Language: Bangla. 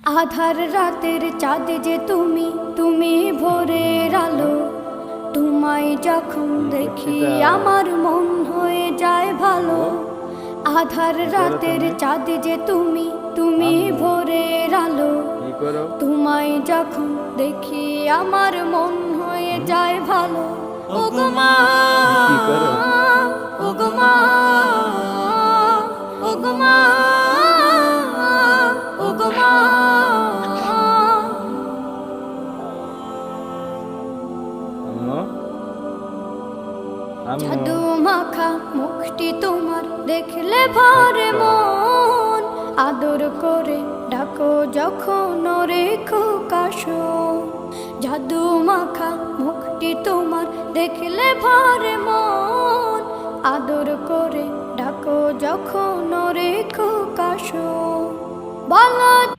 আধার রাতের চাঁদ যে তুমি, তুমি ভোরের আলো। তোমায় যখন দেখি আমার মন হয়ে যায় ভালো। আধার রাতের চাঁদ যে তুমি, তুমি ভোরের আলো। তোমায় যখন দেখি আমার মন হয়ে যায় ভালো। ওগো মা, ওগো মা, ওগো মা, ওগো মা। জাদু মাখা মুখটি তোমার দেখলে ভরে মন। আদর করে ডাকো যখন রেখো কাশো। জাদু মাখা মুখটি তোমার দেখলে ভরে মন। আদর করে ডাকো যখন রেখো কাশো। বলো